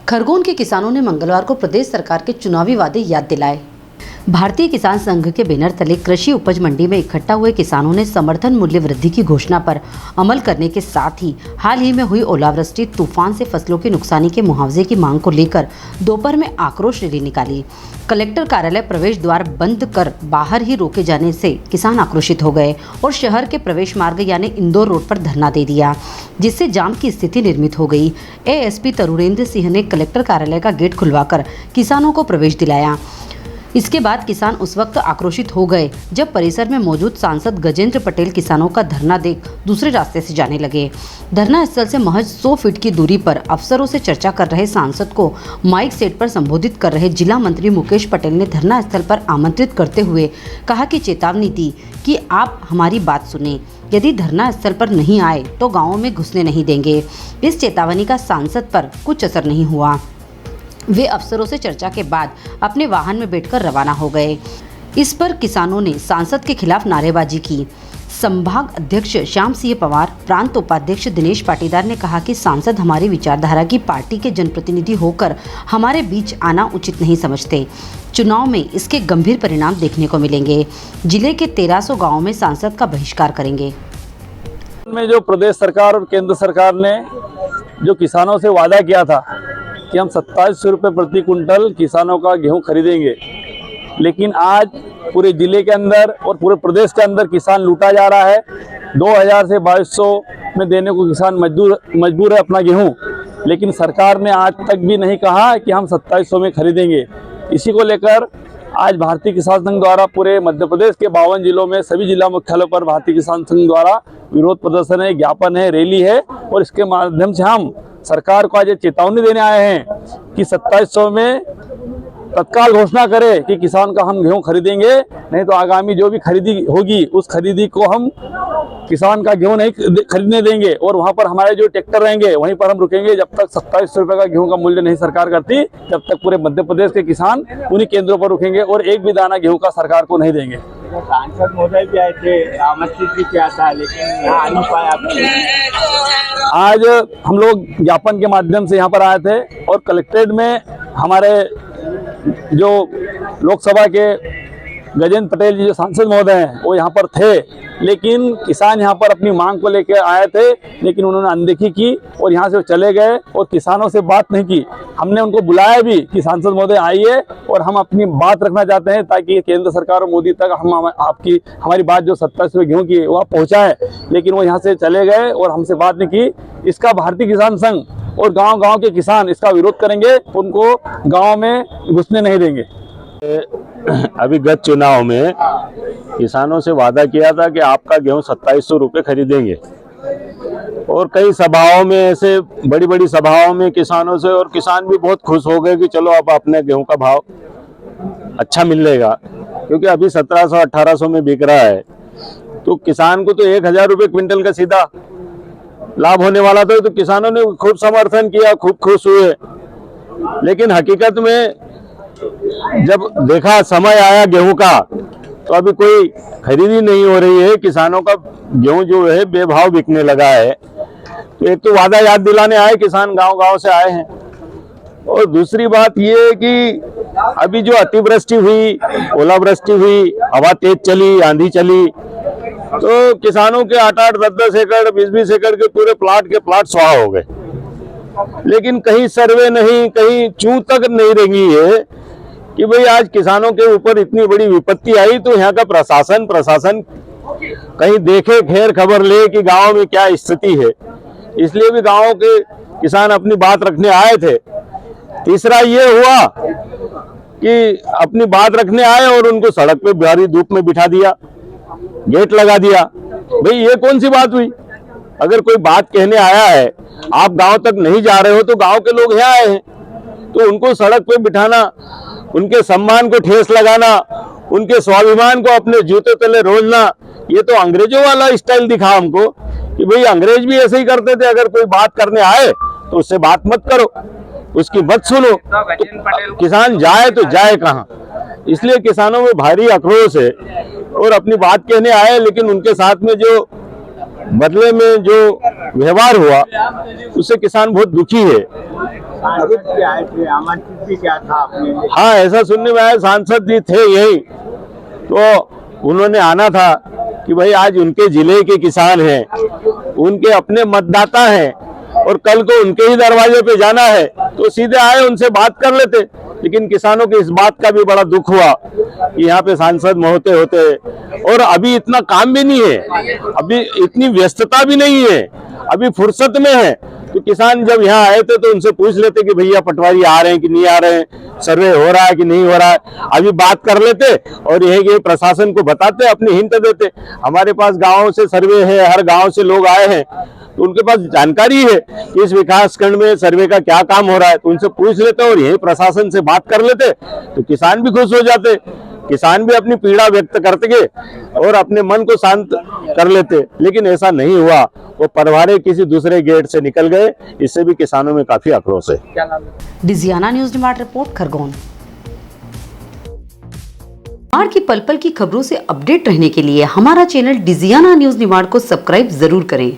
खरगोन के किसानों ने मंगलवार को प्रदेश सरकार के चुनावी वादे याद दिलाए। भारतीय किसान संघ के बैनर तले कृषि उपज मंडी में इकट्ठा हुए किसानों ने समर्थन मूल्य वृद्धि की घोषणा पर अमल करने के साथ ही हाल ही में हुई ओलावृष्टि तूफान से फसलों की नुकसानी के मुआवजे की मांग को लेकर दोपहर में आक्रोश रैली निकाली। कलेक्टर कार्यालय प्रवेश द्वार बंद कर बाहर ही रोके जाने से किसान आक्रोशित हो गए और शहर के प्रवेश मार्ग यानी इंदौर रोड पर धरना दे दिया, जिससे जाम की स्थिति निर्मित हो गई। एएसपी तरुणेंद्र सिंह ने कलेक्टर कार्यालय का गेट खुलवाकर किसानों को प्रवेश दिलाया। इसके बाद किसान उस वक्त आक्रोशित हो गए जब परिसर में मौजूद सांसद गजेंद्र पटेल किसानों का धरना देख दूसरे रास्ते से जाने लगे। धरना स्थल से महज 100 फीट की दूरी पर अफसरों से चर्चा कर रहे सांसद को माइक सेट पर संबोधित कर रहे जिला मंत्री मुकेश पटेल ने धरना स्थल पर आमंत्रित करते हुए कहा कि चेतावनी दी कि आप हमारी बात सुने, यदि धरना स्थल पर नहीं आए तो गाँवों में घुसने नहीं देंगे। इस चेतावनी का सांसद पर कुछ असर नहीं हुआ। वे अफसरों से चर्चा के बाद अपने वाहन में बैठकर रवाना हो गए। इस पर किसानों ने सांसद के खिलाफ नारेबाजी की। संभाग अध्यक्ष श्याम सिंह पवार, प्रांत उपाध्यक्ष दिनेश पाटीदार ने कहा कि सांसद हमारी विचारधारा की पार्टी के जनप्रतिनिधि होकर हमारे बीच आना उचित नहीं समझते। चुनाव में इसके गंभीर परिणाम देखने को मिलेंगे। जिले के 1300 गाँवों में सांसद का बहिष्कार करेंगे। में जो प्रदेश सरकार और केंद्र सरकार ने जो किसानों से वादा किया था कि हम 2700 रुपये प्रति कुंटल किसानों का गेहूं खरीदेंगे, लेकिन आज पूरे जिले के अंदर और पूरे प्रदेश के अंदर किसान लूटा जा रहा है। 2000 से 2200 में देने को किसान मजबूर है अपना गेहूं, लेकिन सरकार ने आज तक भी नहीं कहा कि हम 2700 में खरीदेंगे। इसी को लेकर आज भारतीय किसान संघ द्वारा पूरे मध्य प्रदेश के 52 जिलों में सभी जिला मुख्यालयों पर भारतीय किसान संघ द्वारा विरोध प्रदर्शन है, ज्ञापन है, रैली है और इसके माध्यम से हम सरकार को आज चेतावनी देने आए हैं कि 2700 में तत्काल घोषणा करे कि किसान का हम गेहूं खरीदेंगे, नहीं तो आगामी जो भी खरीदी होगी उस खरीदी को हम किसान का गेहूं नहीं खरीदने देंगे और वहां पर हमारे जो ट्रैक्टर रहेंगे वहीं पर हम रुकेंगे जब तक 2700 रुपये का गेहूं का मूल्य नहीं सरकार करती, तब तक पूरे मध्य प्रदेश के किसान उन्हीं केंद्रों पर रुकेंगे और एक भी दाना गेहूं का सरकार को नहीं देंगे। सांसद महोदय भी आए थे, आमंत्रित भी किया था, लेकिन यहाँ आ नहीं पाए आप। आज हम लोग ज्ञापन के माध्यम से यहाँ पर आए थे और कलेक्ट्रेट में हमारे जो लोकसभा के गजेंद्र पटेल जी जो सांसद महोदय हैं वो यहाँ पर थे, लेकिन किसान यहाँ पर अपनी मांग को लेकर आए थे, लेकिन उन्होंने अनदेखी की और यहाँ से चले गए और किसानों से बात नहीं की। हमने उनको बुलाया भी कि सांसद महोदय आइए और हम अपनी बात रखना चाहते हैं ताकि केंद्र सरकार और मोदी तक हम हमारी बात जो 2700 गेहूं की वह पहुँचाए, लेकिन वो यहाँ से चले गए और हमसे बात नहीं की। इसका भारतीय किसान संघ और गाँव के किसान इसका विरोध करेंगे, उनको गाँव में घुसने नहीं देंगे। अभी गत चुनाव में किसानों से वादा किया था कि आपका गेहूं 2700 रुपये खरीदेंगे और कई सभाओं में ऐसे बड़ी सभाओं में किसानों से, और किसान भी बहुत खुश हो गए कि चलो अब अपने गेहूं का भाव अच्छा मिलेगा, क्योंकि अभी 1700-1800 में बिक रहा है। तो किसान को तो 1000 रुपये क्विंटल का सीधा लाभ होने वाला था, तो किसानों ने खूब समर्थन किया, खूब खुश हुए। लेकिन हकीकत में जब देखा समय आया गेहूं का, तो अभी कोई खरीदी नहीं हो रही है। किसानों का गेहूं जो है बेभाव बिकने लगा है। तो एक तो वादा याद दिलाने आए किसान, गांव से आए हैं, और दूसरी बात ये है कि अभी जो अतिवृष्टि हुई, ओलावृष्टि हुई, हवा तेज चली, आंधी चली, तो किसानों के 8-8, 10-10 एकड़, 20-20 एकड़ के पूरे प्लाट स्वाह हो गए। लेकिन कहीं सर्वे नहीं, कहीं चूं तक नहीं रही है कि भाई आज किसानों के ऊपर इतनी बड़ी विपत्ति आई, तो यहाँ का प्रशासन कहीं देखे, खैर खबर ले कि गांव में क्या स्थिति है। इसलिए भी गांव के किसान अपनी बात रखने आए थे। तीसरा ये हुआ कि अपनी बात रखने आए और उनको सड़क पे भारी धूप में बिठा दिया, गेट लगा दिया। भाई ये कौन सी बात हुई? अगर कोई बात कहने आया है, आप गांव तक नहीं जा रहे हो, तो गांव के लोग यहाँ आए हैं, तो उनको सड़क पे बिठाना, उनके सम्मान को ठेस लगाना, उनके स्वाभिमान को अपने जूते तले रोलना, ये तो अंग्रेजों वाला स्टाइल दिखा हमको कि भाई अंग्रेज भी ऐसे ही करते थे। अगर कोई बात करने आए तो उससे बात मत करो, उसकी मत सुनो, तो किसान जाए तो जाए कहाँ। इसलिए किसानों में भारी आक्रोश है और अपनी बात कहने आए, लेकिन उनके साथ में जो बदले में जो व्यवहार हुआ उससे किसान बहुत दुखी है। सांसद भी आए थे, आमंत्रित भी क्या था आपने? हाँ, ऐसा सुनने में आया, सांसद जी थे यही, तो उन्होंने आना था कि भाई आज उनके जिले के किसान हैं, उनके अपने मतदाता हैं और कल को उनके ही दरवाजे पे जाना है, तो सीधे आए, उनसे बात कर लेते। लेकिन किसानों की इस बात का भी बड़ा दुख हुआ कि यहाँ पे सांसद होते होते और अभी इतना काम भी नहीं है, अभी इतनी व्यस्तता भी नहीं है, अभी फुर्सत में है। तो किसान जब यहाँ आए थे तो उनसे पूछ लेते कि भैया पटवारी आ रहे हैं कि नहीं आ रहे हैं, सर्वे हो रहा है कि नहीं हो रहा है, अभी बात कर लेते और यही प्रशासन को बताते, अपनी हिंट देते। हमारे पास गाँव से सर्वे है, हर गाँव से लोग आए हैं, तो उनके पास जानकारी है कि इस विकास खंड में सर्वे का क्या काम हो रहा है, तो उनसे पूछ लेते और यही प्रशासन से बात कर लेते, तो किसान भी खुश हो जाते, किसान भी अपनी पीड़ा व्यक्त करते और अपने मन को शांत कर लेते। लेकिन ऐसा नहीं हुआ, वो परवारे किसी दूसरे गेट से निकल गए, इससे भी किसानों में काफी आक्रोश है। Digiana news demand report, Khargone. Nimar की पल पल की खबरों से अपडेट रहने के लिए हमारा चैनल डिजियाना न्यूज निमाड़ को सब्सक्राइब जरूर करें।